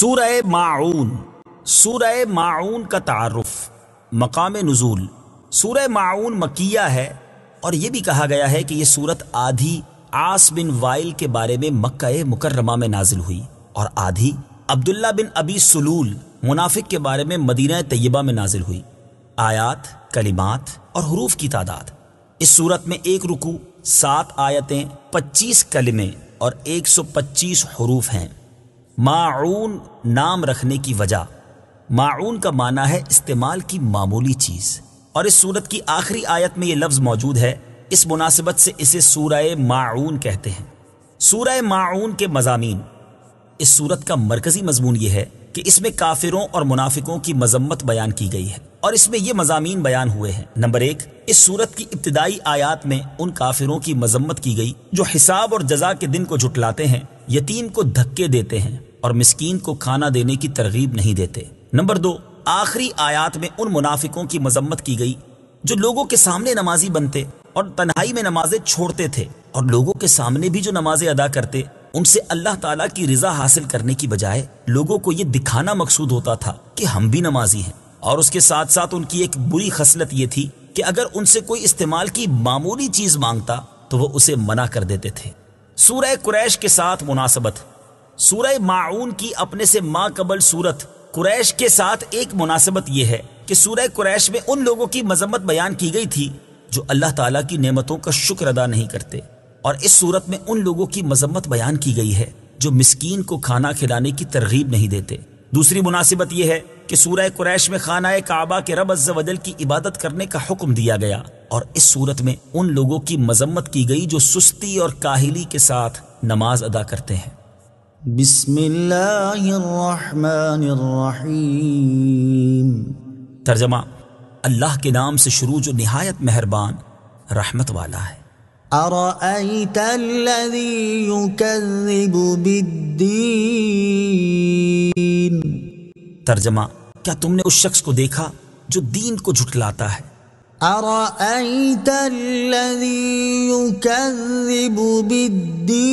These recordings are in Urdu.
سورہ ماعون۔ سورہ ماعون کا تعارف، مقام نزول۔ سورہ ماعون مکیہ ہے اور یہ بھی کہا گیا ہے کہ یہ سورت آدھی عاص بن وائل کے بارے میں مکہ مکرمہ میں نازل ہوئی اور آدھی عبداللہ بن ابی سلول منافق کے بارے میں مدینہ طیبہ میں نازل ہوئی۔ آیات، کلمات اور حروف کی تعداد: اس سورت میں 1 رکوع، 7 آیتیں، 25 کلمے اور 125 حروف ہیں۔ ماعون نام رکھنے کی وجہ: ماعون کا معنی ہے استعمال کی معمولی چیز، اور اس سورت کی آخری آیت میں یہ لفظ موجود ہے، اس مناسبت سے اسے سورہ ماعون کہتے ہیں۔ سورہ ماعون کے مضامین: اس سورت کا مرکزی مضمون یہ ہے کہ اس میں کافروں اور منافقوں کی مذمت بیان کی گئی ہے، اور اس میں یہ مضامین بیان ہوئے ہیں۔ نمبر 1، اس سورت کی ابتدائی آیات میں ان کافروں کی مذمت کی گئی جو حساب اور جزا کے دن کو جھٹلاتے ہیں، یتیم کو دھکے دیتے ہیں اور مسکین کو کھانا دینے کی ترغیب نہیں دیتے۔ نمبر 2، آخری آیات میں ان منافقوں کی مذمت کی گئی جو لوگوں کے سامنے نمازی بنتے اور تنہائی میں نمازیں چھوڑتے تھے، اور لوگوں کے سامنے بھی جو نمازیں ادا کرتے ان سے اللہ تعالیٰ کی رضا حاصل کرنے کی بجائے لوگوں کو یہ دکھانا مقصود ہوتا تھا کہ ہم بھی نمازی ہیں، اور اس کے ساتھ ساتھ ان کی ایک بری خصلت یہ تھی کہ اگر ان سے کوئی استعمال کی معمولی چیز مانگتا تو وہ اسے منع کر دیتے تھے۔ سورہ قریش کے ساتھ مناسبت: سورہ ماعون کی اپنے سے ما قبل سورت قریش کے ساتھ ایک مناسبت یہ ہے کہ سورہ قریش میں ان لوگوں کی مذمت بیان کی گئی تھی جو اللہ تعالیٰ کی نعمتوں کا شکر ادا نہیں کرتے، اور اس سورت میں ان لوگوں کی مذمت بیان کی گئی ہے جو مسکین کو کھانا کھلانے کی ترغیب نہیں دیتے۔ دوسری مناسبت یہ ہے کہ سورہ قریش میں خانہ کعبہ کے رب عز و جل کی عبادت کرنے کا حکم دیا گیا، اور اس سورت میں ان لوگوں کی مذمت کی گئی جو سستی اور کاہلی کے ساتھ نماز ادا کرتے ہیں۔ بسم اللہ الرحمن الرحیم۔ ترجمہ: اللہ کے نام سے شروع جو نہایت مہربان رحمت والا ہے۔ ارأیت الذی یکذب بالدین۔ ترجمہ: کیا تم نے اس شخص کو دیکھا جو دین کو جھٹلاتا ہے؟ ارأیت الذی یکذب بالدین۔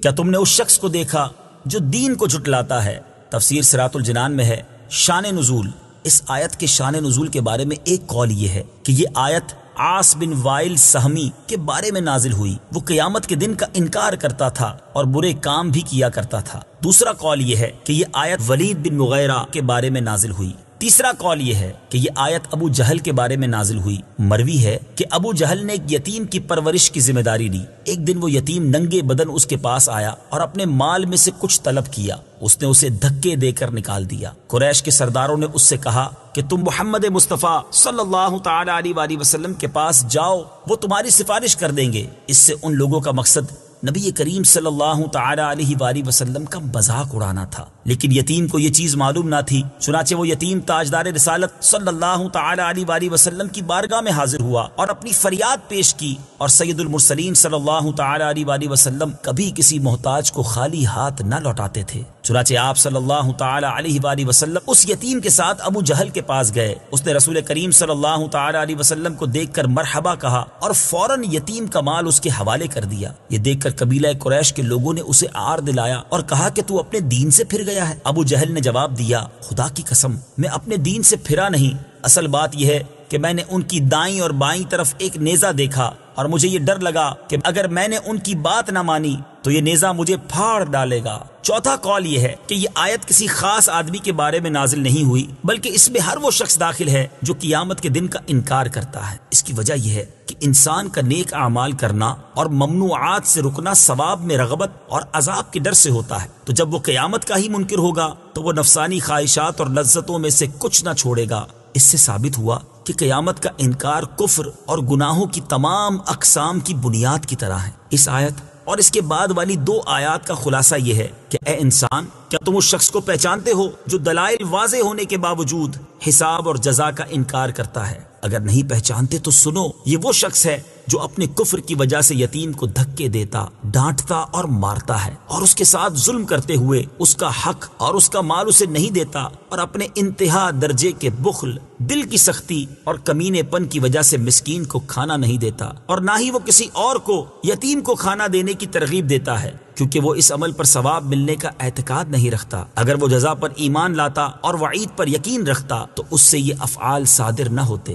کیا تم نے اس شخص کو دیکھا جو دین کو جھٹلاتا ہے؟ تفسیر صراط الجنان میں ہے۔ شان نزول: اس آیت کے شان نزول کے بارے میں ایک قول یہ ہے کہ یہ آیت عاص بن وائل سہمی کے بارے میں نازل ہوئی، وہ قیامت کے دن کا انکار کرتا تھا اور برے کام بھی کیا کرتا تھا۔ دوسرا قول یہ ہے کہ یہ آیت ولید بن مغیرہ کے بارے میں نازل ہوئی۔ تیسرا قول یہ ہے کہ یہ آیت ابو جہل کے بارے میں نازل ہوئی۔ مروی ہے کہ ابو جہل نے ایک یتیم کی پرورش کی ذمہ داری لی۔ ایک دن وہ یتیم ننگے بدن اس کے پاس آیا اور اپنے مال میں سے کچھ طلب کیا، اس نے اسے دھکے دے کر نکال دیا۔ قریش کے سرداروں نے اس سے کہا کہ تم محمد مصطفیٰ صلی اللہ تعالی علیہ وآلہ وسلم کے پاس جاؤ، وہ تمہاری سفارش کر دیں گے۔ اس سے ان لوگوں کا مقصد نبی کریم صلی اللہ تعالی علیہ وآلہ وسلم کا مذاق اڑانا تھا، لیکن یتیم کو یہ چیز معلوم نہ تھی، چنانچہ وہ یتیم تاجدار رسالت صلی اللہ تعالی علیہ وآلہ وسلم کی بارگاہ میں حاضر ہوا اور اپنی فریاد پیش کی، اور سید المرسلین صلی اللہ تعالی علیہ وآلہ وسلم کبھی کسی محتاج کو خالی ہاتھ نہ لوٹاتے تھے۔ چنانچہ آپ صلی اللہ تعالی علیہ وآلہ وسلم اس یتیم کے ساتھ ابو جہل کے پاس گئے۔ اس نے رسول کریم صلی اللہ تعالی علیہ وسلم کو دیکھ کر مرحبا کہا اور فوراً یتیم کا مال اس کے حوالے کر دیا۔ یہ دیکھ کر قبیلہ قریش کے لوگوں نے اسے عار دلایا اور کہا کہ تو اپنے دین سے پھر گیا ہے۔ ابو جہل نے جواب دیا، خدا کی قسم میں اپنے دین سے پھرا نہیں، اصل بات یہ ہے کہ میں نے ان کی دائیں اور بائیں طرف ایک نیزہ دیکھا اور مجھے یہ ڈر لگا کہ اگر میں نے ان کی بات نہ مانی تو یہ نیزہ مجھے پھاڑ ڈالے گا۔ چوتھا قول یہ ہے کہ یہ آیت کسی خاص آدمی کے بارے میں نازل نہیں ہوئی، بلکہ اس میں ہر وہ شخص داخل ہے جو قیامت کے دن کا انکار کرتا ہے۔ اس کی وجہ یہ ہے کہ انسان کا نیک اعمال کرنا اور ممنوعات سے رکنا ثواب میں رغبت اور عذاب کے ڈر سے ہوتا ہے، تو جب وہ قیامت کا ہی منکر ہوگا تو وہ نفسانی خواہشات اور لذتوں میں سے کچھ نہ چھوڑے گا۔ اس سے ثابت ہوا کہ قیامت کا انکار کفر اور گناہوں کی تمام اقسام کی بنیاد کی طرح ہے۔ اس آیت اور اس کے بعد والی 2 آیات کا خلاصہ یہ ہے کہ اے انسان، کیا تم اس شخص کو پہچانتے ہو جو دلائل واضح ہونے کے باوجود حساب اور جزا کا انکار کرتا ہے؟ اگر نہیں پہچانتے تو سنو، یہ وہ شخص ہے جو اپنے کفر کی وجہ سے یتیم کو دھکے دیتا، ڈانٹتا اور مارتا ہے، اور اس کے ساتھ ظلم کرتے ہوئے اس کا حق اور اس کا مال اسے نہیں دیتا، اور اپنے انتہا درجے کے بخل، دل کی سختی اور کمینے پن کی وجہ سے مسکین کو کھانا نہیں دیتا، اور نہ ہی وہ کسی اور کو یتیم کو کھانا دینے کی ترغیب دیتا ہے۔ کیونکہ وہ اس عمل پر ثواب ملنے کا اعتقاد نہیں رکھتا۔ اگر وہ جزا پر ایمان لاتا اور وعید پر یقین رکھتا تو اس سے یہ افعال صادر نہ ہوتے۔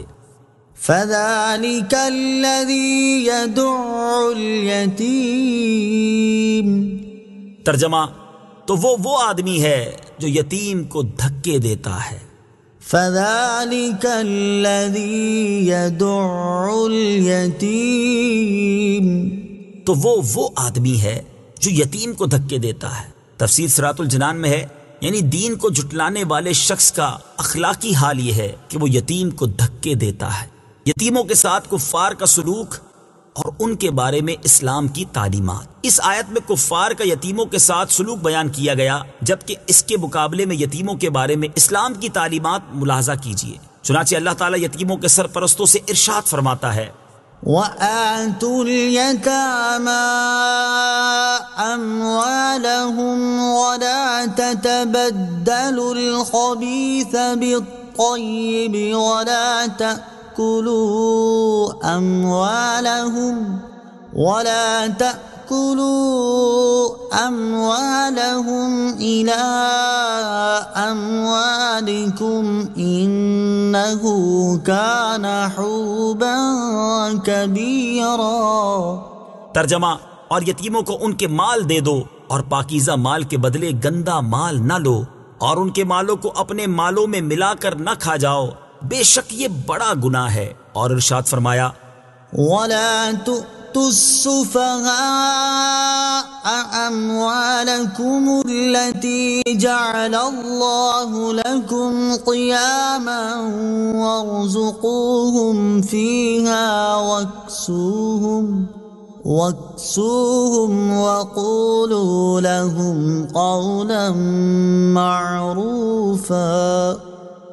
فَذَلِكَ الَّذِي يَدُعُّ الْيَتِيمَ۔ ترجمہ، تو وہ آدمی ہے جو یتیم کو دھکے دیتا ہے۔ فَذَلِكَ الَّذِي يَدُعُّ الْيَتِيمَ۔ تو وہ آدمی ہے جو یتیم کو دھکے دیتا ہے۔ تفسیر صراط الجنان میں ہے، یعنی دین کو جھٹلانے والے شخص کا اخلاقی حال یہ ہے کہ وہ یتیم کو دھکے دیتا ہے۔ یتیموں کے ساتھ کفار کا سلوک اور ان کے بارے میں اسلام کی تعلیمات۔ اس آیت میں کفار کا یتیموں کے ساتھ سلوک بیان کیا گیا، جبکہ اس کے مقابلے میں یتیموں کے بارے میں اسلام کی تعلیمات ملاحظہ کیجیے۔ چنانچہ اللہ تعالیٰ یتیموں کے سرپرستوں سے ارشاد فرماتا ہے، وَآتُوا الْيَتَامَى أَمْوَالَهُمْ وَلَا تَتَبَدَّلُوا الْخَبِيثَ بِالطَّيِّبِ وَلَا تَأْكُلُوا أَمْوَالَهُمْ إِلَىٰ أَمْوَالِكُمْ إِنَّهُ كَانَ حُوبًا كَبِيرًا۔ ترجمہ، اور یتیموں کو ان کے مال دے دو اور پاکیزہ مال کے بدلے گندا مال نہ لو، اور ان کے مالوں کو اپنے مالوں میں ملا کر نہ کھا جاؤ، بے شک یہ بڑا گناہ ہے۔ اور ارشاد فرمایا، وَلَا تُؤْتُوا السُّفَهَاءَ أَمْوَالَكُمُ الَّتِي جَعَلَ اللَّهُ لَكُمْ قِيَامًا وَارْزُقُوهُمْ فِيهَا وَاكْسُوهُمْ وَقُولُوا لَهُمْ قَوْلًا مَّعْرُوفًا۔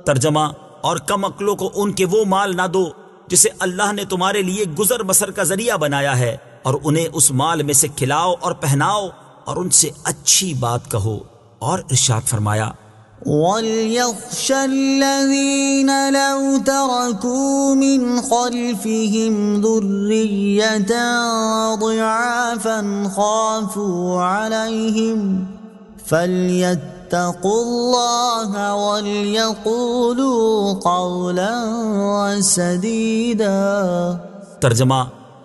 ترجمہ، اور کم عقلوں کو ان کے وہ مال نہ دو جسے اللہ نے تمہارے لیے گزر بسر کا ذریعہ بنایا ہے، اور انہیں اس مال میں سے کھلاؤ اور پہناؤ اور ان سے اچھی بات کہو۔ اور ارشاد فرمایا، وَلْيَخْشَ الَّذِينَ لَوْ تَرَكُوا مِنْ خَلْفِهِمْ ذُرِّيَّةً ضِعَافًا خَافُوا عَلَيْهِمْ فَلْيَتَّقُوا اللَّهَ وَلْيَقُولُوا قَوْلًا سَدِيدًا۔ ترجمہ،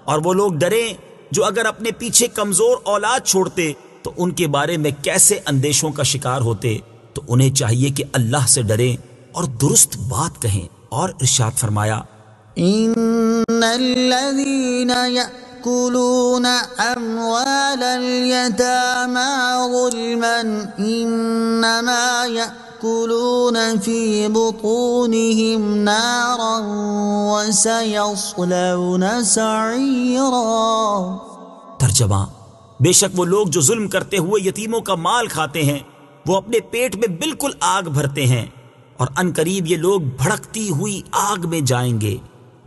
اور وہ لوگ ڈریں جو اگر اپنے پیچھے کمزور اولاد چھوڑتے تو ان کے بارے میں کیسے اندیشوں کا شکار ہوتے، تو انہیں چاہیے کہ اللہ سے ڈریں اور درست بات کہیں۔ اور ارشاد فرمایا، إِنَّ الَّذِينَ يَأْكُلُونَ أَمْوَالَ الْيَتَامَى ظُلْمًا إِنَّمَا يَأْكُلُونَ فِي بُطُونِهِمْ نَارًا وَسَيَصْلَوْنَ سَعِيرًا۔ ترجمہ، بے شک وہ لوگ جو ظلم کرتے ہوئے یتیموں کا مال کھاتے ہیں وہ اپنے پیٹ میں بالکل آگ بھرتے ہیں، اور ان قریب یہ لوگ بھڑکتی ہوئی آگ میں جائیں گے۔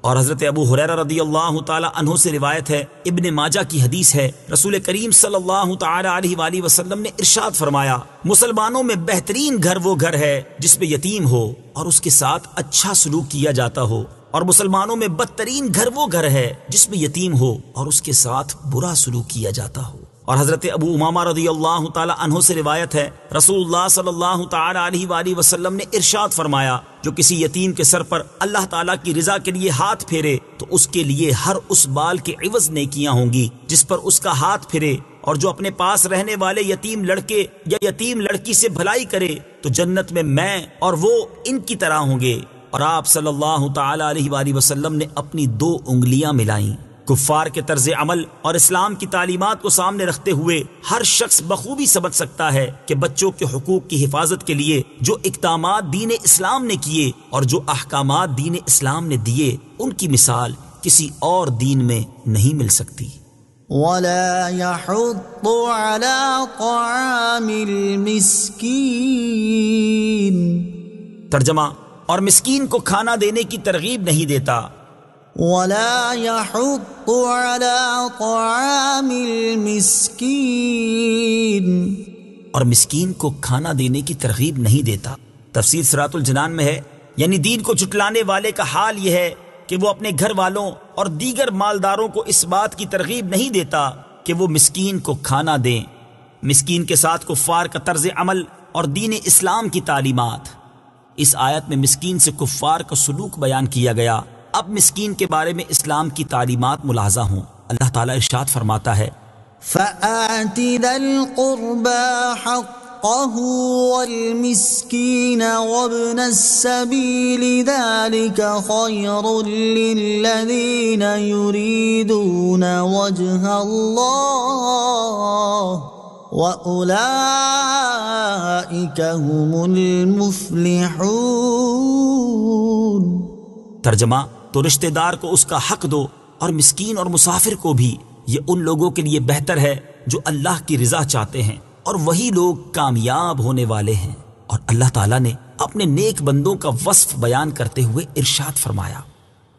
اور حضرت ابو ہریرہ رضی اللہ تعالی عنہ سے روایت ہے، ابن ماجہ کی حدیث ہے، رسول کریم صلی اللہ تعالی علیہ وآلہ وسلم نے ارشاد فرمایا، مسلمانوں میں بہترین گھر وہ گھر ہے جس میں یتیم ہو اور اس کے ساتھ اچھا سلوک کیا جاتا ہو، اور مسلمانوں میں بدترین گھر وہ گھر ہے جس میں یتیم ہو اور اس کے ساتھ برا سلوک کیا جاتا ہو۔ اور حضرت ابو امامہ رضی اللہ تعالی عنہ سے روایت ہے، رسول اللہ صلی اللہ تعالی علیہ وآلہ وسلم نے ارشاد فرمایا، جو کسی یتیم کے سر پر اللہ تعالیٰ کی رضا کے لیے ہاتھ پھیرے تو اس کے لیے ہر اس بال کے عوض نیکیاں ہوں گی جس پر اس کا ہاتھ پھرے، اور جو اپنے پاس رہنے والے یتیم لڑکے یا یتیم لڑکی سے بھلائی کرے تو جنت میں اور وہ ان کی طرح ہوں گے۔ اور آپ صلی اللہ تعالی علیہ وآلہ وسلم نے اپنی 2 انگلیاں ملائیں۔ کفار کے طرز عمل اور اسلام کی تعلیمات کو سامنے رکھتے ہوئے ہر شخص بخوبی سمجھ سکتا ہے کہ بچوں کے حقوق کی حفاظت کے لیے جو اقدامات دین اسلام نے کیے اور جو احکامات دین اسلام نے دیے، ان کی مثال کسی اور دین میں نہیں مل سکتی۔ وَلَا يَحُضُّ عَلَى طَعَامِ الْمِسْكِينِ۔ ترجمہ، اور مسکین کو کھانا دینے کی ترغیب نہیں دیتا۔ وَلَا يَحُضُّ عَلَى طَعَامِ الْمِسْكِينِ۔ اور مسکین کو کھانا دینے کی ترغیب نہیں دیتا۔ تفسیر صراط الجنان میں ہے، یعنی دین کو جھٹلانے والے کا حال یہ ہے کہ وہ اپنے گھر والوں اور دیگر مالداروں کو اس بات کی ترغیب نہیں دیتا کہ وہ مسکین کو کھانا دیں، مسکین کے ساتھ کفار کا طرز عمل اور دین اسلام کی تعلیمات۔ اس آیت میں مسکین سے کفار کا سلوک بیان کیا گیا۔ اب مسکین کے بارے میں اسلام کی تعلیمات ملاحظہ ہوں۔ اللہ تعالیٰ ارشاد فرماتا ہے فآت ذا القربى حقه والمسكين وابن السبيل ذلك خير للذين يريدون وجه الله وأولئك هم المفلحون۔ ترجمہ، تو رشتہ دار کو اس کا حق دو اور مسکین اور مسافر کو بھی، یہ ان لوگوں کے لیے بہتر ہے جو اللہ کی رضا چاہتے ہیں، اور وہی لوگ کامیاب ہونے والے ہیں۔ اور اللہ تعالیٰ نے اپنے نیک بندوں کا وصف بیان کرتے ہوئے ارشاد فرمایا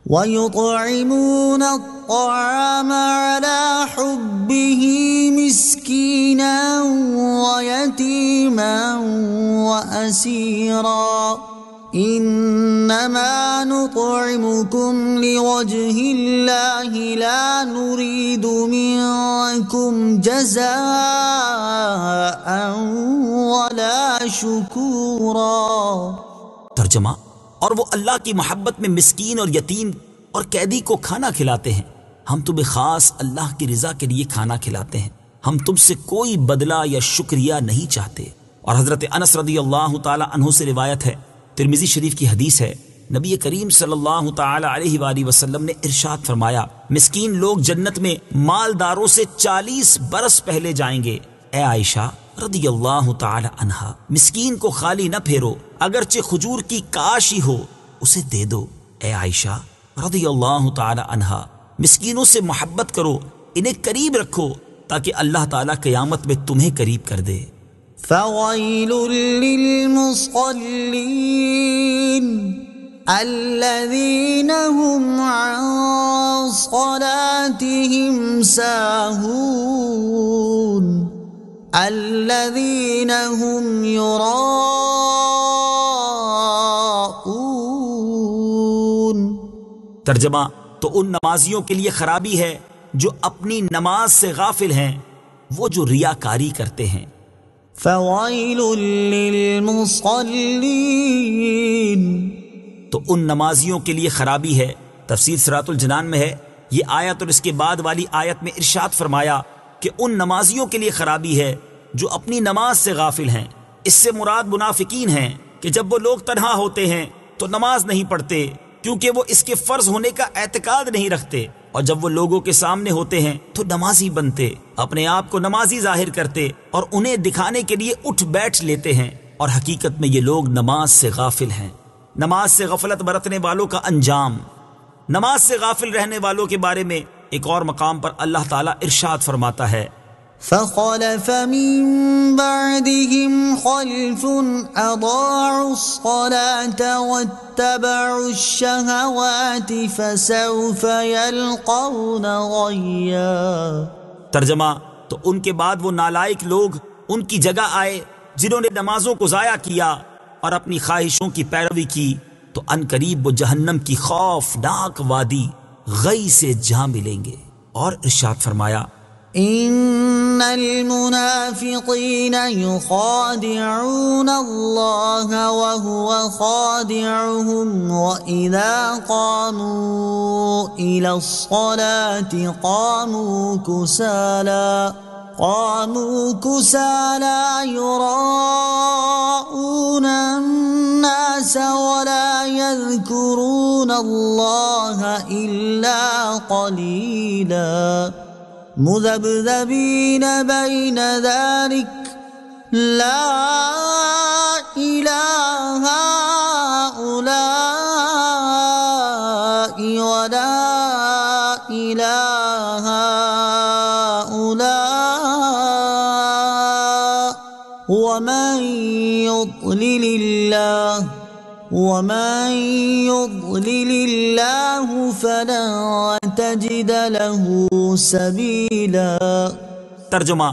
وَيُطْعِمُونَ الطَّعَامَ عَلَى حُبِّهِ مِسْكِينًا وَيَتِيمًا وَأَسِيرًا إِنَّمَا نُطْعِمُكُمْ لِوَجْهِ اللَّهِ لَا نُرِيدُ مِنكُمْ جَزَاءً وَلَا شُكُورًا۔ ترجمہ، اور وہ اللہ کی محبت میں مسکین اور یتیم اور قیدی کو کھانا کھلاتے ہیں۔ ہم تمہیں خاص اللہ کی رضا کے لیے کھانا کھلاتے ہیں، ہم تم سے کوئی بدلہ یا شکریہ نہیں چاہتے۔ اور حضرت انس رضی اللہ تعالی عنہ سے روایت ہے، ترمذی شریف کی حدیث ہے، نبی کریم صلی اللہ تعالی علیہ وآلہ وسلم نے ارشاد فرمایا، مسکین لوگ جنت میں مالداروں سے 40 برس پہلے جائیں گے۔ اے عائشہ رضی اللہ تعالی عنہا، مسکین کو خالی نہ پھیرو، اگرچہ کھجور کی کاش ہی ہو اسے دے دو۔ اے عائشہ رضی اللہ تعالی عنہا، مسکینوں سے محبت کرو، انہیں قریب رکھو تاکہ اللہ تعالیٰ قیامت میں تمہیں قریب کر دے۔ فويل للمصلين الذين هم عن صلاتهم ساهون الذين هم يراءون۔ ترجمہ، تو ان نمازیوں کے لیے خرابی ہے جو اپنی نماز سے غافل ہیں، وہ جو ریاکاری کرتے ہیں۔ فويل للمصلين، تو ان نمازیوں کے لیے خرابی ہے۔ تفسیر صراط الجنان میں ہے، یہ آیت اور اس کے بعد والی آیت میں ارشاد فرمایا کہ ان نمازیوں کے لیے خرابی ہے جو اپنی نماز سے غافل ہیں۔ اس سے مراد منافقین ہیں کہ جب وہ لوگ تنہا ہوتے ہیں تو نماز نہیں پڑھتے، کیونکہ وہ اس کے فرض ہونے کا اعتقاد نہیں رکھتے، اور جب وہ لوگوں کے سامنے ہوتے ہیں تو نمازی بنتے، اپنے آپ کو نمازی ظاہر کرتے اور انہیں دکھانے کے لیے اٹھ بیٹھ لیتے ہیں، اور حقیقت میں یہ لوگ نماز سے غافل ہیں۔ نماز سے غفلت برتنے والوں کا انجام۔ نماز سے غافل رہنے والوں کے بارے میں ایک اور مقام پر اللہ تعالیٰ ارشاد فرماتا ہے فخلف من بعدهم خلف اضاعوا الصلاة واتبعوا الشهوات فسوف يلقون غيا۔ ترجمہ، تو ان کے بعد وہ نالائق لوگ ان کی جگہ آئے جنہوں نے نمازوں کو ضائع کیا اور اپنی خواہشوں کی پیروی کی، تو ان قریب وہ جہنم کی خوفناک وادی غی سے جا ملیں گے۔ اور ارشاد فرمایا ان المنافقین یخادعون اللہ وهو خادعهم واذا قاموا الى الصلاة قاموا كسالى يراءون الناس ولا يذكرون الله إلا قليلا مذبذبين بين ذلك لا إله هؤلاء ولا إله هؤلاء ومن يضلل الله فلن تجد له سبيلا۔ ترجمہ،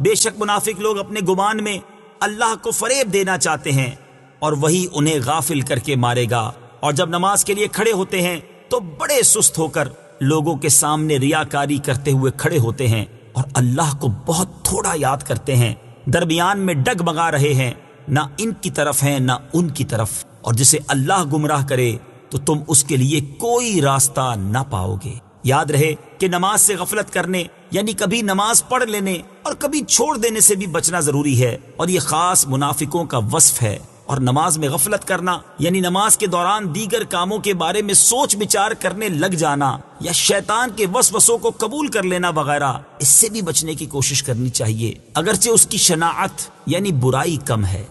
بے شک منافق لوگ اپنے گمان میں اللہ کو فریب دینا چاہتے ہیں اور وہی انہیں غافل کر کے مارے گا، اور جب نماز کے لیے کھڑے ہوتے ہیں تو بڑے سست ہو کر لوگوں کے سامنے ریاکاری کرتے ہوئے کھڑے ہوتے ہیں اور اللہ کو بہت تھوڑا یاد کرتے ہیں، درمیان میں ڈگمگا رہے ہیں، نہ ان کی طرف ہیں نہ ان کی طرف، اور جسے اللہ گمراہ کرے تو تم اس کے لیے کوئی راستہ نہ پاؤ گے۔ یاد رہے کہ نماز سے غفلت کرنے یعنی کبھی نماز پڑھ لینے اور کبھی چھوڑ دینے سے بھی بچنا ضروری ہے، اور یہ خاص منافقوں کا وصف ہے۔ اور نماز میں غفلت کرنا یعنی نماز کے دوران دیگر کاموں کے بارے میں سوچ بچار کرنے لگ جانا یا شیطان کے وسوسوں کو قبول کر لینا وغیرہ، اس سے بھی بچنے کی کوشش کرنی چاہیے، اگرچہ اس کی شناعت یعنی برائی کم ہے۔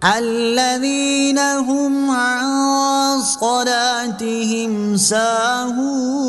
الذين هم عن صلاتهم ساهون،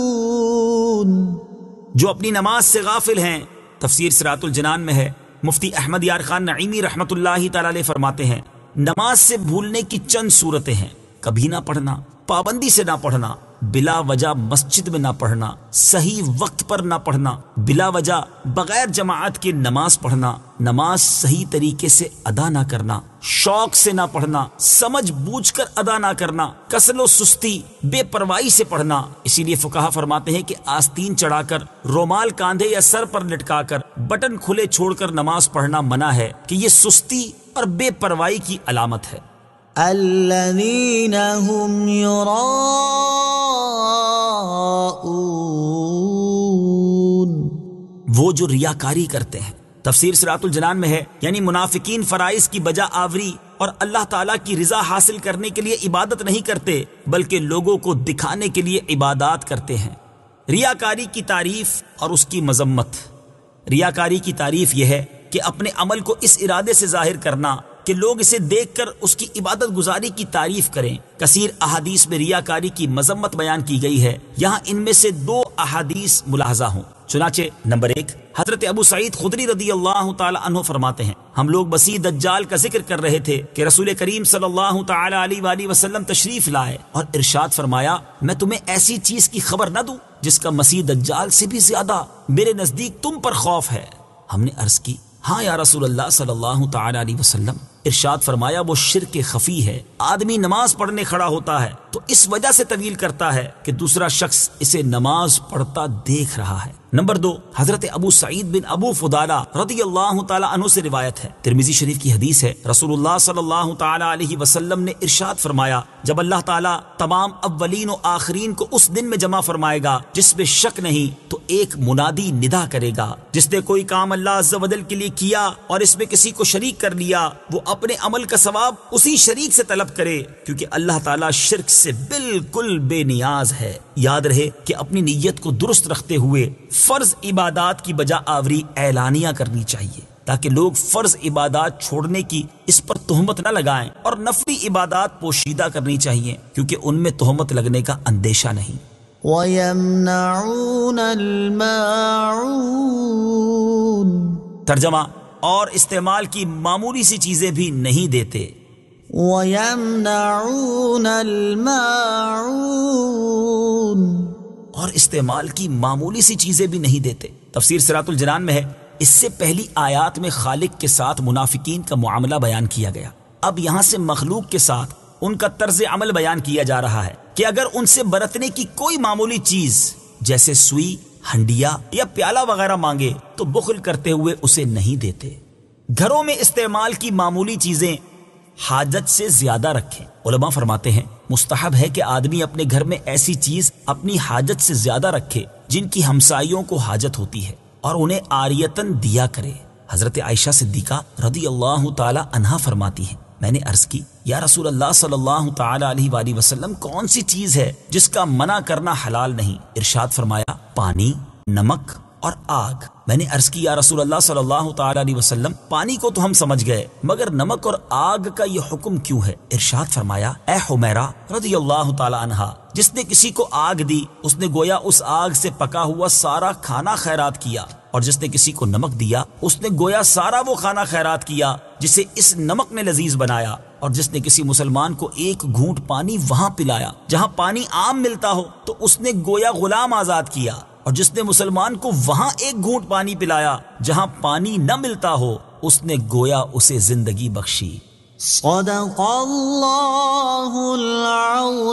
جو اپنی نماز سے غافل ہیں۔ تفسیر صراط الجنان میں ہے، مفتی احمد یار خان نعیمی رحمت اللہ تعالی علیہ فرماتے ہیں، نماز سے بھولنے کی چند صورتیں ہیں: کبھی نہ پڑھنا، پابندی سے نہ پڑھنا، بلا وجہ مسجد میں نہ پڑھنا، صحیح وقت پر نہ پڑھنا، بلا وجہ بغیر جماعت کے نماز پڑھنا، نماز صحیح طریقے سے ادا نہ کرنا، شوق سے نہ پڑھنا، سمجھ بوجھ کر ادا نہ کرنا، کسل و سستی بے پرواہی سے پڑھنا۔ اسی لیے فقہا فرماتے ہیں کہ آستین چڑھا کر، رومال کاندھے یا سر پر لٹکا کر، بٹن کھلے چھوڑ کر نماز پڑھنا منع ہے کہ یہ سستی اور بے پرواہی کی علامت ہے۔ الذين هم يراءون، وہ جو ریاکاری کرتے ہیں۔ تفسیر صراط الجنان میں ہے، یعنی منافقین فرائض کی بجا آوری اور اللہ تعالیٰ کی رضا حاصل کرنے کے لیے عبادت نہیں کرتے، بلکہ لوگوں کو دکھانے کے لیے عبادات کرتے ہیں۔ ریاکاری کی تعریف اور اس کی مذمت۔ ریاکاری کی تعریف یہ ہے کہ اپنے عمل کو اس ارادے سے ظاہر کرنا کہ لوگ اسے دیکھ کر اس کی عبادت گزاری کی تعریف کریں۔ کثیر احادیث میں ریاکاری کی مذمت بیان کی گئی ہے، یہاں ان میں سے 2 احادیث ملاحظہ ہوں۔ چنانچہ نمبر 1، حضرت ابو سعید خدری رضی اللہ تعالی عنہ فرماتے ہیں، ہم لوگ مسیح دجال کا ذکر کر رہے تھے کہ رسول کریم صلی اللہ تعالی علیہ وآلہ وسلم تشریف لائے اور ارشاد فرمایا، میں تمہیں ایسی چیز کی خبر نہ دوں جس کا مسیح دجال سے بھی زیادہ میرے نزدیک تم پر خوف ہے؟ ہم نے عرض کی، ہاں یا رسول اللہ صلی اللہ تعالی علیہ وسلم۔ ارشاد فرمایا، وہ شرک خفی ہے، آدمی نماز پڑھنے کھڑا ہوتا ہے تو اس وجہ سے طویل کرتا ہے کہ دوسرا شخص اسے نماز پڑھتا دیکھ رہا ہے۔ نمبر 2، حضرت ابو سعید بن ابو فضالہ رضی اللہ تعالی عنہ سے روایت ہے، ترمذی شریف کی حدیث ہے، رسول اللہ صلی اللہ تعالی علیہ وسلم نے ارشاد فرمایا، جب اللہ تعالی تمام اولین و آخرین کو اس دن میں جمع فرمائے گا جس میں شک نہیں، تو ایک منادی ندا کرے گا، جس نے کوئی کام اللہ عز و جل کے لیے کیا اور اس میں کسی کو شریک کر لیا، وہ اپنے عمل کا ثواب اسی شریک سے طلب کرے، کیونکہ اللہ تعالیٰ شرک سے بالکل بے نیاز ہے۔ یاد رہے کہ اپنی نیت کو درست رکھتے ہوئے فرض عبادات کی بجا آوری اعلانیہ کرنی چاہیے، تاکہ لوگ فرض عبادات چھوڑنے کی اس پر تہمت نہ لگائیں، اور نفلی عبادات پوشیدہ کرنی چاہیے، کیونکہ ان میں تہمت لگنے کا اندیشہ نہیں۔ وَيَمْنَعُونَ الْمَاعُونَ، ترجمہ، اور استعمال کی معمولی سی چیزیں بھی نہیں دیتے۔ وَيَمْنَعُونَ الْمَاعُونَ، اور استعمال کی معمولی سی چیزیں بھی نہیں دیتے۔ تفسیر صراط الجنان میں ہے، اس سے پہلی آیات میں خالق کے ساتھ منافقین کا معاملہ بیان کیا گیا، اب یہاں سے مخلوق کے ساتھ ان کا طرز عمل بیان کیا جا رہا ہے کہ اگر ان سے برتنے کی کوئی معمولی چیز جیسے سوئی، ہنڈیا یا پیالہ وغیرہ مانگے تو بخل کرتے ہوئے اسے نہیں دیتے۔ گھروں میں استعمال کی معمولی چیزیں حاجت سے زیادہ رکھیں۔ علماء فرماتے ہیں مستحب ہے کہ آدمی اپنے گھر میں ایسی چیز اپنی حاجت سے زیادہ رکھے جن کی ہمسائیوں کو حاجت ہوتی ہے اور انہیں عاریتاً دیا کرے۔ حضرت عائشہ صدیقہ رضی اللہ تعالی عنہا فرماتی ہیں، میں نے عرض کی، یا رسول اللہ صلی اللہ تعالی علیہ وآلہ وسلم، کون سی چیز ہے جس کا منع کرنا حلال نہیں؟ ارشاد فرمایا، پانی، نمک اور آگ۔ میں نے عرض کی، یا رسول اللہ صلی اللہ تعالی علیہ وسلم، پانی کو تو ہم سمجھ گئے، مگر نمک اور آگ کا یہ حکم کیوں ہے؟ ارشاد فرمایا، اے حمیرہ رضی اللہ تعالی عنہا، جس نے کسی کو آگ دی اس نے گویا اس آگ سے پکا ہوا سارا کھانا خیرات کیا، اور جس نے کسی کو نمک دیا اس نے گویا سارا وہ کھانا خیرات کیا جسے اس نمک نے لذیذ بنایا، اور جس نے کسی مسلمان کو ایک گھونٹ پانی وہاں پلایا جہاں پانی عام ملتا ہو تو اس نے گویا غلام آزاد کیا، اور جس نے مسلمان کو وہاں ایک گھونٹ پانی پلایا جہاں پانی نہ ملتا ہو اس نے گویا اسے زندگی بخشی۔ صدق اللہ العظیم۔